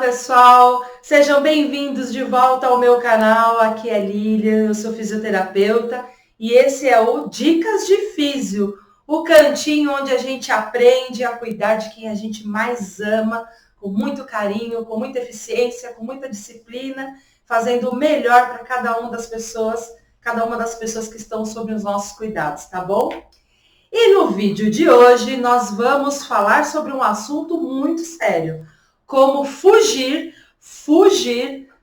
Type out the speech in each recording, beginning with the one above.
pessoal, sejam bem-vindos de volta ao meu canal. Aqui é Lilian, eu sou fisioterapeuta e esse é o Dicas de Físio, o cantinho onde a gente aprende a cuidar de quem a gente mais ama, com muito carinho, com muita eficiência, com muita disciplina, fazendo o melhor para cada uma das pessoas que estão sob os nossos cuidados, tá bom? E no vídeo de hoje nós vamos falar sobre um assunto muito sério, como fugir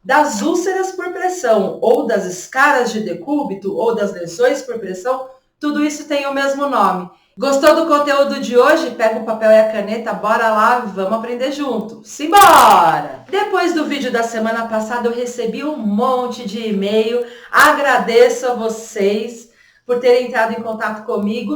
das úlceras por pressão, ou das escaras de decúbito, ou das lesões por pressão, tudo isso tem o mesmo nome. Gostou do conteúdo de hoje? Pega o papel e a caneta, bora lá, vamos aprender junto. Simbora! Depois do vídeo da semana passada eu recebi um monte de e-mail, agradeço a vocês por terem entrado em contato comigo.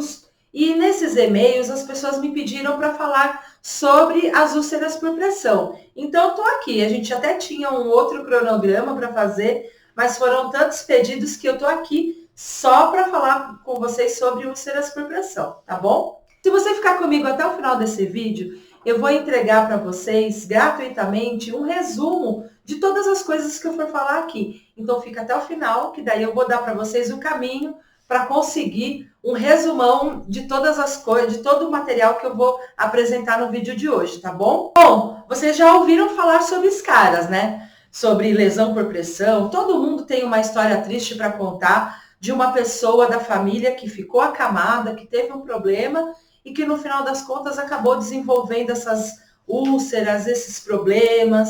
E nesses e-mails as pessoas me pediram para falar sobre as úlceras por pressão. Então eu estou aqui, a gente até tinha um outro cronograma para fazer, mas foram tantos pedidos que eu estou aqui só para falar com vocês sobre úlceras por pressão, tá bom? Se você ficar comigo até o final desse vídeo, eu vou entregar para vocês gratuitamente um resumo de todas as coisas que eu for falar aqui. Então fica até o final, que daí eu vou dar para vocês o caminho para conseguir um resumão de todas as coisas, de todo o material que eu vou apresentar no vídeo de hoje, tá bom? Bom, vocês já ouviram falar sobre escaras, né? Sobre lesão por pressão. Todo mundo tem uma história triste para contar de uma pessoa da família que ficou acamada, que teve um problema e que no final das contas acabou desenvolvendo essas úlceras, esses problemas.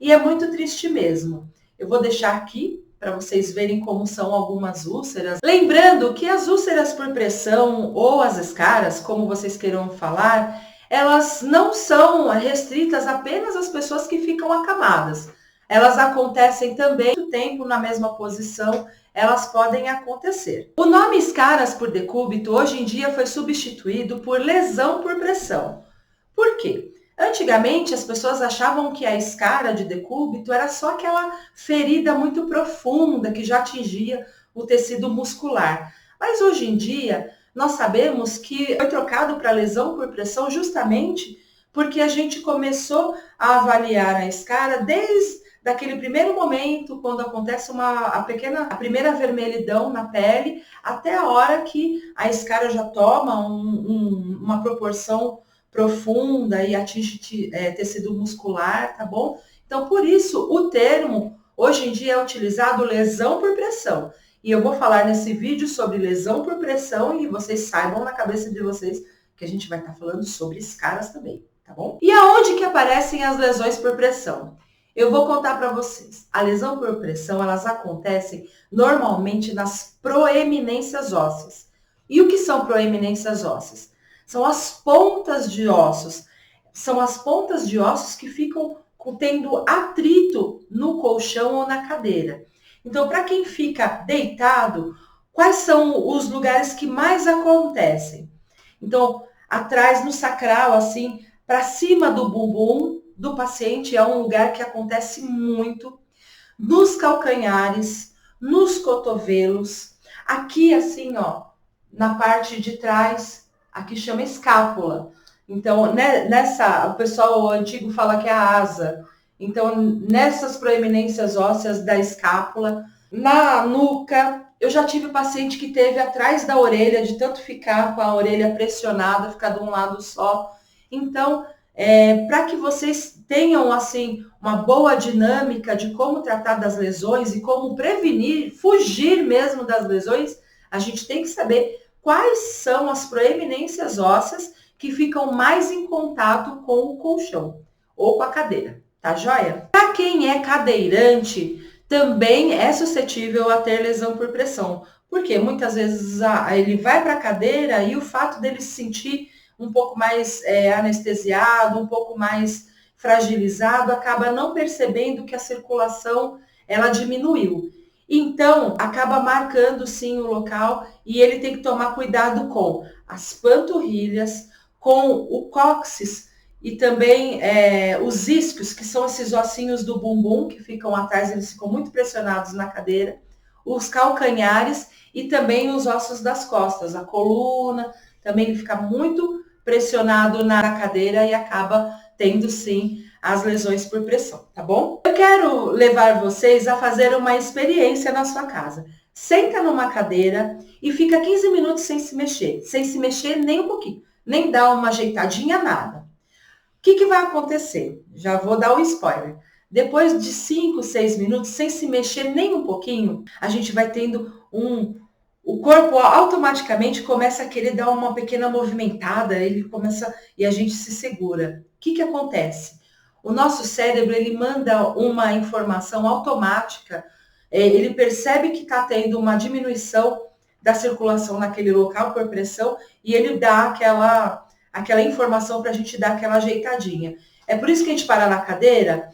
E é muito triste mesmo. Eu vou deixar aqui para vocês verem como são algumas úlceras. Lembrando que as úlceras por pressão ou as escaras, como vocês queiram falar, elas não são restritas apenas às pessoas que ficam acamadas. Elas acontecem também muito tempo na mesma posição, elas podem acontecer. O nome escaras por decúbito hoje em dia foi substituído por lesão por pressão. Por quê? Antigamente, as pessoas achavam que a escara de decúbito era só aquela ferida muito profunda que já atingia o tecido muscular. Mas hoje em dia, nós sabemos que foi trocado para lesão por pressão justamente porque a gente começou a avaliar a escara desde aquele primeiro momento, quando acontece a primeira vermelhidão na pele, até a hora que a escara já toma uma proporção profunda e atinge tecido muscular, tá bom? Então, por isso, o termo, hoje em dia, é utilizado lesão por pressão. E eu vou falar nesse vídeo sobre lesão por pressão e vocês saibam na cabeça de vocês que a gente vai estar falando sobre escaras também, tá bom? E aonde que aparecem as lesões por pressão? Eu vou contar para vocês. A lesão por pressão, elas acontecem normalmente nas proeminências ósseas. E o que são proeminências ósseas? São as pontas de ossos. São as pontas de ossos que ficam tendo atrito no colchão ou na cadeira. Então, para quem fica deitado, quais são os lugares que mais acontecem? Então, atrás no sacral, assim, para cima do bumbum do paciente é um lugar que acontece muito. Nos calcanhares, nos cotovelos, aqui assim, ó, na parte de trás, aqui chama escápula. Então, o pessoal antigo fala que é a asa. Então, nessas proeminências ósseas da escápula, na nuca, eu já tive paciente que teve atrás da orelha, de tanto ficar com a orelha pressionada, ficar de um lado só. Então, para que vocês tenham assim uma boa dinâmica de como tratar das lesões e como prevenir, fugir mesmo das lesões, a gente tem que saber quais são as proeminências ósseas que ficam mais em contato com o colchão ou com a cadeira, tá joia? Para quem é cadeirante, também é suscetível a ter lesão por pressão, porque muitas vezes ele vai para a cadeira e o fato dele se sentir um pouco mais anestesiado, um pouco mais fragilizado, acaba não percebendo que a circulação ela diminuiu. Então, acaba marcando sim o local e ele tem que tomar cuidado com as panturrilhas, com o cóccix e também os isquios, que são esses ossinhos do bumbum que ficam atrás, eles ficam muito pressionados na cadeira, os calcanhares e também os ossos das costas, a coluna, também ele fica muito pressionado na cadeira e acaba tendo sim as lesões por pressão, tá bom? Eu quero levar vocês a fazer uma experiência na sua casa. Senta numa cadeira e fica 15 minutos sem se mexer nem um pouquinho, nem dar uma ajeitadinha, nada. O que vai acontecer? Já vou dar o spoiler. Depois de 5, 6 minutos, sem se mexer nem um pouquinho, a gente vai tendo o corpo automaticamente começa a querer dar uma pequena movimentada, ele começa e a gente se segura. O que acontece? O nosso cérebro, ele manda uma informação automática, ele percebe que está tendo uma diminuição da circulação naquele local por pressão e ele dá aquela informação para a gente dar aquela ajeitadinha. É por isso que a gente para na cadeira,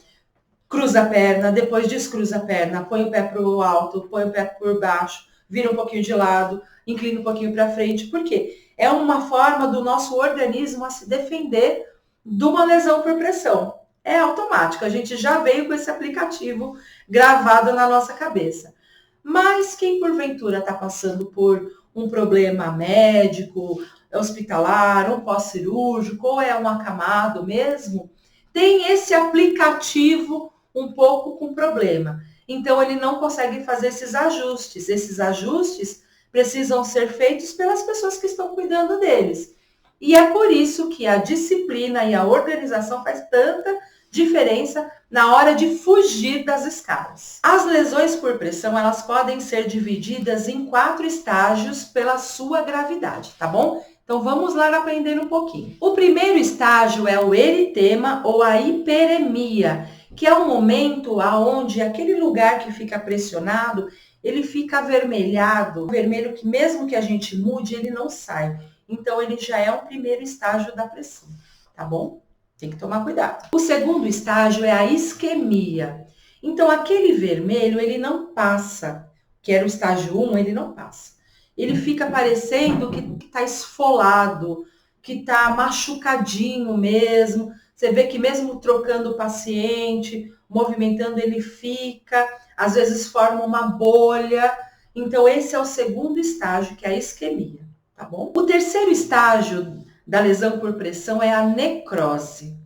cruza a perna, depois descruza a perna, põe o pé para o alto, põe o pé por baixo, vira um pouquinho de lado, inclina um pouquinho para frente. Por quê? É uma forma do nosso organismo a se defender de uma lesão por pressão. É automático, a gente já veio com esse aplicativo gravado na nossa cabeça. Mas quem porventura está passando por um problema médico, hospitalar, um pós-cirúrgico, ou é um acamado mesmo, tem esse aplicativo um pouco com problema. Então, ele não consegue fazer esses ajustes. Esses ajustes precisam ser feitos pelas pessoas que estão cuidando deles. E é por isso que a disciplina e a organização faz tanta diferença na hora de fugir das escalas. As lesões por pressão, elas podem ser divididas em 4 estágios pela sua gravidade, tá bom? Então, vamos lá aprender um pouquinho. O primeiro estágio é o eritema ou a hiperemia, que é o momento onde aquele lugar que fica pressionado, ele fica avermelhado, vermelho que mesmo que a gente mude, ele não sai. Então, ele já é o primeiro estágio da pressão, tá bom? Tem que tomar cuidado. O segundo estágio é a isquemia. Então, aquele vermelho, ele não passa, que era o estágio 1, ele não passa. Ele fica parecendo que está esfolado, que está machucadinho mesmo. Você vê que mesmo trocando o paciente, movimentando, ele fica, às vezes forma uma bolha. Então, esse é o segundo estágio, que é a isquemia, tá bom? O terceiro estágio da lesão por pressão é a necrose.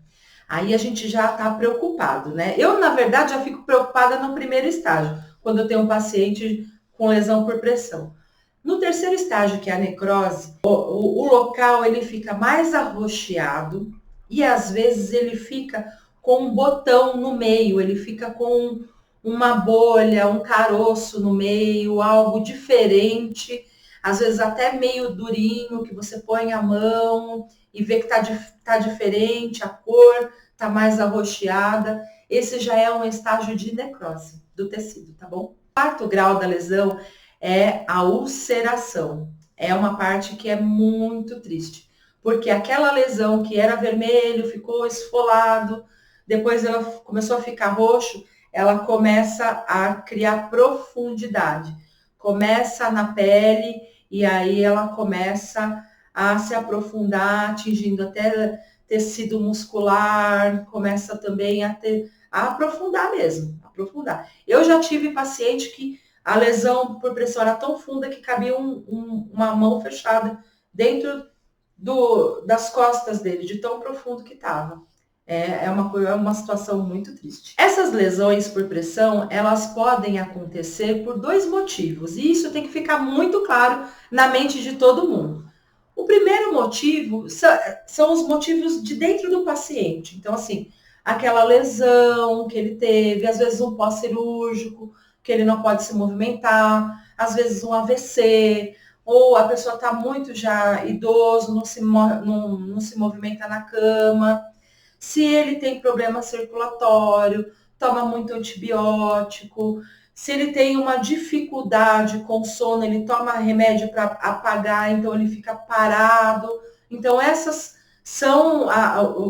Aí a gente já está preocupado, né? Eu, na verdade, já fico preocupada no primeiro estágio, quando eu tenho um paciente com lesão por pressão. No terceiro estágio, que é a necrose, o local ele fica mais arroxeado e às vezes ele fica com um botão no meio, ele fica com uma bolha, um caroço no meio, algo diferente, às vezes até meio durinho, que você põe a mão e vê que tá diferente, a cor tá mais arroxeada. Esse já é um estágio de necrose do tecido, tá bom? O quarto grau da lesão é a ulceração. É uma parte que é muito triste, porque aquela lesão que era vermelho, ficou esfolado, depois ela começou a ficar roxo, ela começa a criar profundidade. Começa na pele e aí ela começa a se aprofundar, atingindo até tecido muscular, começa também a aprofundar mesmo, aprofundar. Eu já tive paciente que a lesão por pressão era tão funda que cabia uma mão fechada dentro das costas dele, de tão profundo que estava. É uma situação muito triste. Essas lesões por pressão, elas podem acontecer por 2 motivos, e isso tem que ficar muito claro na mente de todo mundo. O primeiro motivo são os motivos de dentro do paciente. Então, assim, aquela lesão que ele teve, às vezes um pós-cirúrgico, que ele não pode se movimentar, às vezes um AVC, ou a pessoa está muito já idoso, não se movimenta na cama. Se ele tem problema circulatório, toma muito antibiótico. Se ele tem uma dificuldade com sono, ele toma remédio para apagar, então ele fica parado. Então, essas são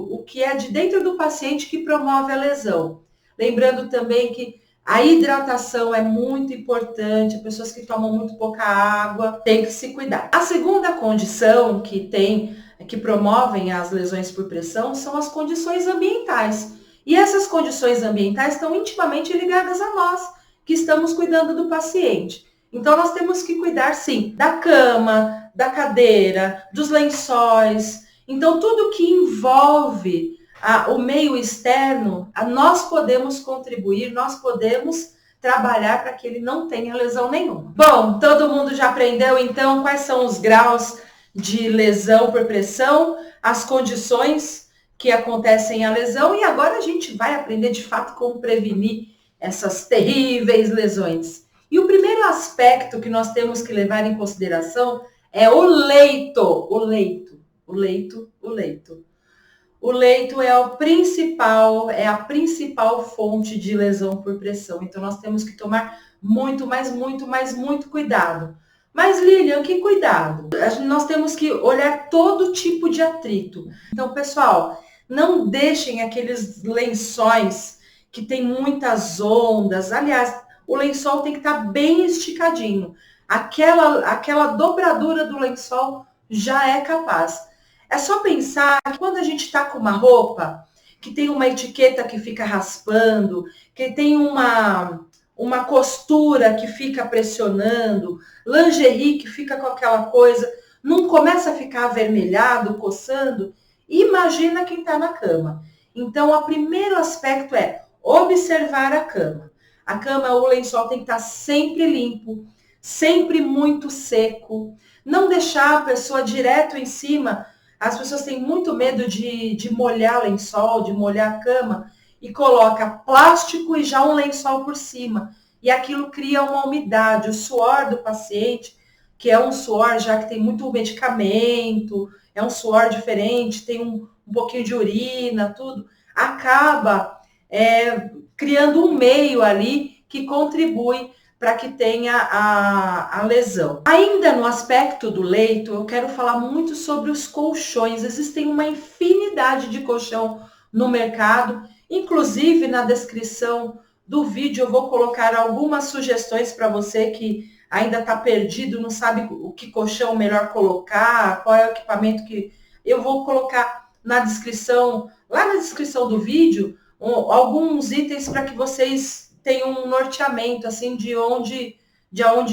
o que é de dentro do paciente que promove a lesão. Lembrando também que a hidratação é muito importante, pessoas que tomam muito pouca água têm que se cuidar. A segunda condição que promovem as lesões por pressão são as condições ambientais. E essas condições ambientais estão intimamente ligadas a nós, que estamos cuidando do paciente. Então, nós temos que cuidar, sim, da cama, da cadeira, dos lençóis. Então, tudo que envolve o meio externo, nós podemos contribuir, nós podemos trabalhar para que ele não tenha lesão nenhuma. Bom, todo mundo já aprendeu então quais são os graus de lesão por pressão, as condições que acontecem a lesão, e agora a gente vai aprender de fato como prevenir essas terríveis lesões. E o primeiro aspecto que nós temos que levar em consideração é o leito. O leito. O leito é a principal fonte de lesão por pressão. Então, nós temos que tomar muito cuidado. Mas, Lilian, que cuidado? Nós temos que olhar todo tipo de atrito. Então, pessoal, não deixem aqueles lençóis que tem muitas ondas. Aliás, o lençol tem que estar bem esticadinho. Aquela dobradura do lençol já é capaz. É só pensar que quando a gente está com uma roupa que tem uma etiqueta que fica raspando, que tem uma costura que fica pressionando, lingerie que fica com aquela coisa, não começa a ficar avermelhado, coçando, imagina quem está na cama. Então, o primeiro aspecto é observar a cama. A cama, o lençol tem que estar sempre limpo, sempre muito seco, não deixar a pessoa direto em cima. As pessoas têm muito medo de molhar lençol, de molhar a cama, e coloca plástico e já um lençol por cima. E aquilo cria uma umidade. O suor do paciente, que é um suor já que tem muito medicamento, é um suor diferente, tem um pouquinho de urina, tudo, acaba criando um meio ali que contribui para que tenha a lesão. Ainda no aspecto do leito, eu quero falar muito sobre os colchões. Existem uma infinidade de colchão no mercado, inclusive na descrição do vídeo eu vou colocar algumas sugestões para você que ainda está perdido, não sabe o que colchão melhor colocar, qual é o equipamento que eu vou colocar na descrição, lá na descrição do vídeo, alguns itens para que vocês tenham um norteamento assim de onde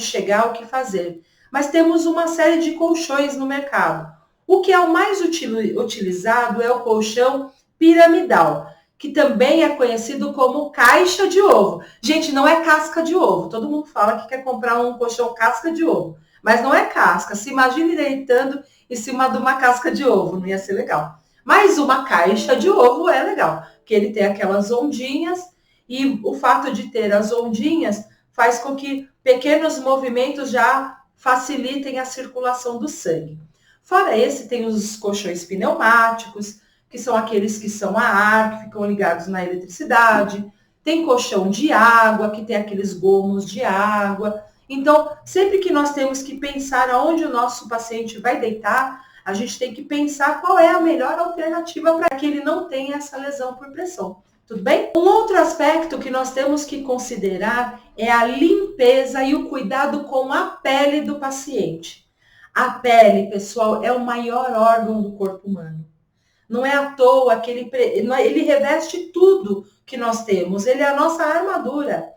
chegar, o que fazer. Mas temos uma série de colchões no mercado. O que é o mais utilizado é o colchão piramidal, que também é conhecido como caixa de ovo. Gente, não é casca de ovo. Todo mundo fala que quer comprar um colchão casca de ovo, mas não é casca. Se imagine deitando em cima de uma casca de ovo, não ia ser legal. Mas uma caixa de ovo é legal, porque ele tem aquelas ondinhas e o fato de ter as ondinhas faz com que pequenos movimentos já facilitem a circulação do sangue. Fora esse, tem os colchões pneumáticos, que são aqueles que são a ar, que ficam ligados na eletricidade. Tem colchão de água, que tem aqueles gomos de água. Então, sempre que nós temos que pensar aonde o nosso paciente vai deitar, a gente tem que pensar qual é a melhor alternativa para que ele não tenha essa lesão por pressão. Tudo bem? Um outro aspecto que nós temos que considerar é a limpeza e o cuidado com a pele do paciente. A pele, pessoal, é o maior órgão do corpo humano. Não é à toa que ele reveste tudo que nós temos. Ele é a nossa armadura.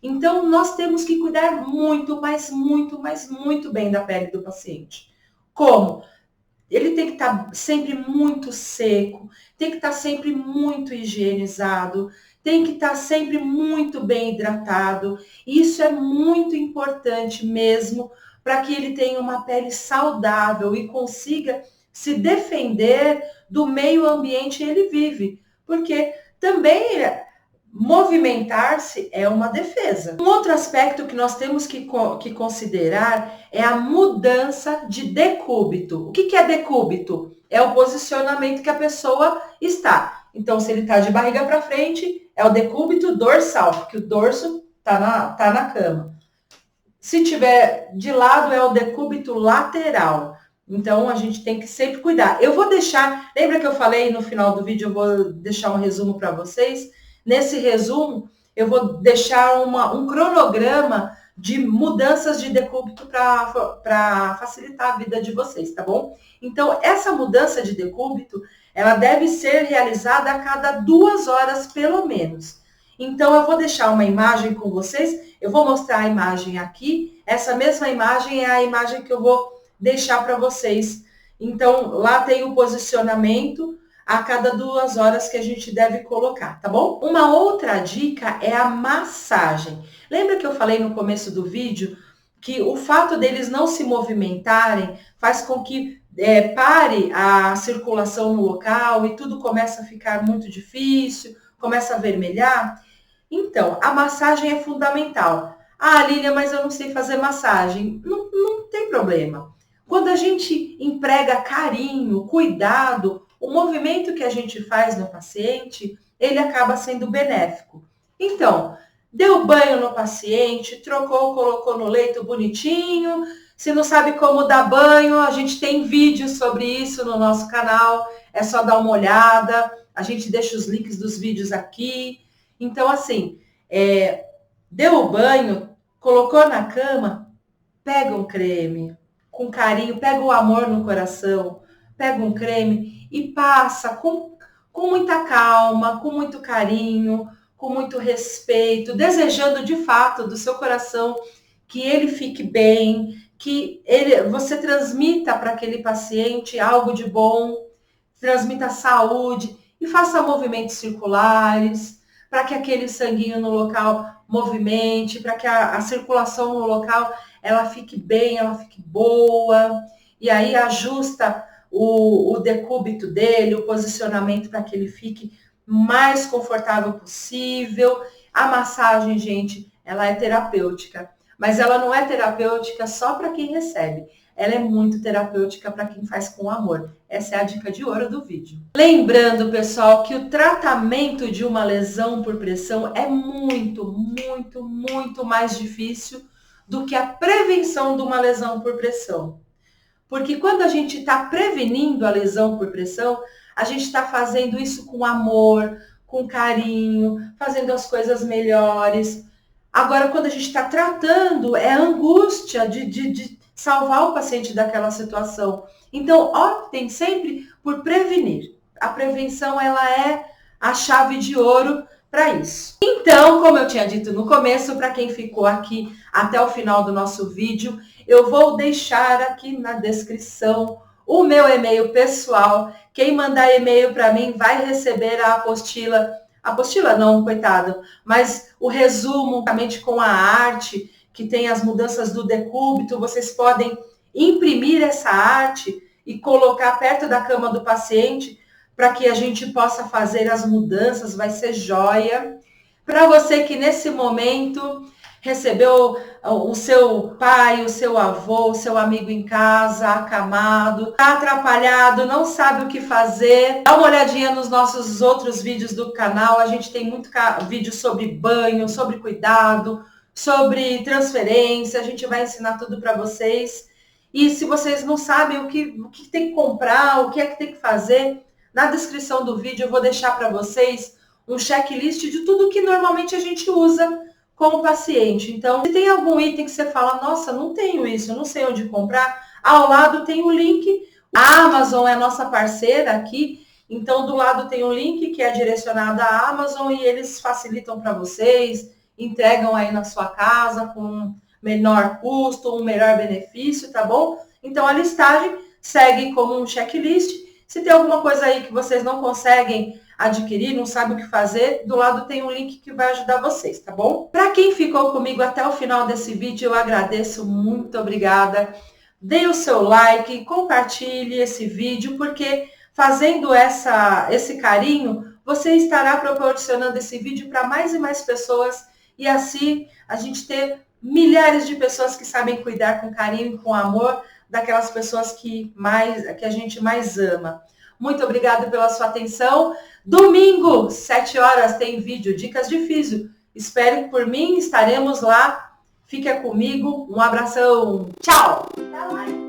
Então, nós temos que cuidar muito bem da pele do paciente. Como? Ele tem que estar sempre muito seco, tem que estar sempre muito higienizado, tem que estar sempre muito bem hidratado. Isso é muito importante mesmo para que ele tenha uma pele saudável e consiga se defender do meio ambiente que ele vive. Porque também movimentar-se é uma defesa. Um outro aspecto que nós temos que considerar é a mudança de decúbito. O que é decúbito? É o posicionamento que a pessoa está. Então, se ele está de barriga para frente, é o decúbito dorsal, porque o dorso está na cama. Se tiver de lado, é o decúbito lateral. Então, a gente tem que sempre cuidar. Eu vou deixar, lembra que eu falei no final do vídeo, eu vou deixar um resumo para vocês? Nesse resumo, eu vou deixar um cronograma de mudanças de decúbito para facilitar a vida de vocês, tá bom? Então, essa mudança de decúbito, ela deve ser realizada a cada 2 horas, pelo menos. Então, eu vou deixar uma imagem com vocês, eu vou mostrar a imagem aqui, essa mesma imagem é a imagem que eu vou deixar para vocês. Então, lá tem o posicionamento, a cada 2 horas que a gente deve colocar, tá bom? Uma outra dica é a massagem. Lembra que eu falei no começo do vídeo que o fato deles não se movimentarem faz com que pare a circulação no local e tudo começa a ficar muito difícil, começa a avermelhar? Então, a massagem é fundamental. Ah, Lília, mas eu não sei fazer massagem. Não tem problema. Quando a gente emprega carinho, cuidado, o movimento que a gente faz no paciente, ele acaba sendo benéfico. Então, deu banho no paciente, trocou, colocou no leito bonitinho. Se não sabe como dar banho, a gente tem vídeos sobre isso no nosso canal. É só dar uma olhada. A gente deixa os links dos vídeos aqui. Então, assim, deu o banho, colocou na cama, pega um creme com carinho, pega o amor no coração, pega um creme e passa com muita calma, com muito carinho, com muito respeito, desejando de fato do seu coração que ele fique bem, que você transmita para aquele paciente algo de bom, transmita saúde e faça movimentos circulares, para que aquele sanguinho no local movimente, para que a circulação no local ela fique bem, ela fique boa, e aí ajusta o decúbito dele, o posicionamento para que ele fique mais confortável possível. A massagem, gente, ela é terapêutica, mas ela não é terapêutica só para quem recebe. Ela é muito terapêutica para quem faz com amor. Essa é a dica de ouro do vídeo. Lembrando, pessoal, que o tratamento de uma lesão por pressão é muito, muito, muito mais difícil do que a prevenção de uma lesão por pressão. Porque quando a gente está prevenindo a lesão por pressão, a gente está fazendo isso com amor, com carinho, fazendo as coisas melhores. Agora, quando a gente está tratando, é a angústia de salvar o paciente daquela situação. Então, optem sempre por prevenir. A prevenção, ela é a chave de ouro para isso. Então, como eu tinha dito no começo, para quem ficou aqui até o final do nosso vídeo, eu vou deixar aqui na descrição o meu e-mail pessoal. Quem mandar e-mail para mim vai receber a apostila. Apostila não, coitado, mas o resumo, juntamente com a arte, que tem as mudanças do decúbito. Vocês podem imprimir essa arte e colocar perto da cama do paciente para que a gente possa fazer as mudanças, vai ser joia. Para você que nesse momento recebeu o seu pai, o seu avô, o seu amigo em casa, acamado, está atrapalhado, não sabe o que fazer, dá uma olhadinha nos nossos outros vídeos do canal. A gente tem muito vídeo sobre banho, sobre cuidado, sobre transferência. A gente vai ensinar tudo para vocês. E se vocês não sabem o que tem que comprar, o que é que tem que fazer, na descrição do vídeo eu vou deixar para vocês um checklist de tudo que normalmente a gente usa com o paciente. Então, se tem algum item que você fala, nossa, não tenho isso, eu não sei onde comprar, ao lado tem o link. A Amazon é a nossa parceira aqui, então do lado tem um link que é direcionado à Amazon e eles facilitam para vocês, entregam aí na sua casa com menor custo, um melhor benefício, tá bom? Então a listagem segue como um checklist. Se tem alguma coisa aí que vocês não conseguem adquirir, não sabe o que fazer, do lado tem um link que vai ajudar vocês, tá bom? Para quem ficou comigo até o final desse vídeo, eu agradeço, muito obrigada. Dê o seu like, compartilhe esse vídeo, porque fazendo esse carinho, você estará proporcionando esse vídeo para mais e mais pessoas, e assim a gente ter milhares de pessoas que sabem cuidar com carinho e com amor daquelas pessoas que a gente mais ama. Muito obrigada pela sua atenção. Domingo, 7 horas, tem vídeo Dicas de Físio. Espere por mim, estaremos lá. Fica comigo. Um abração. Tchau! Até lá.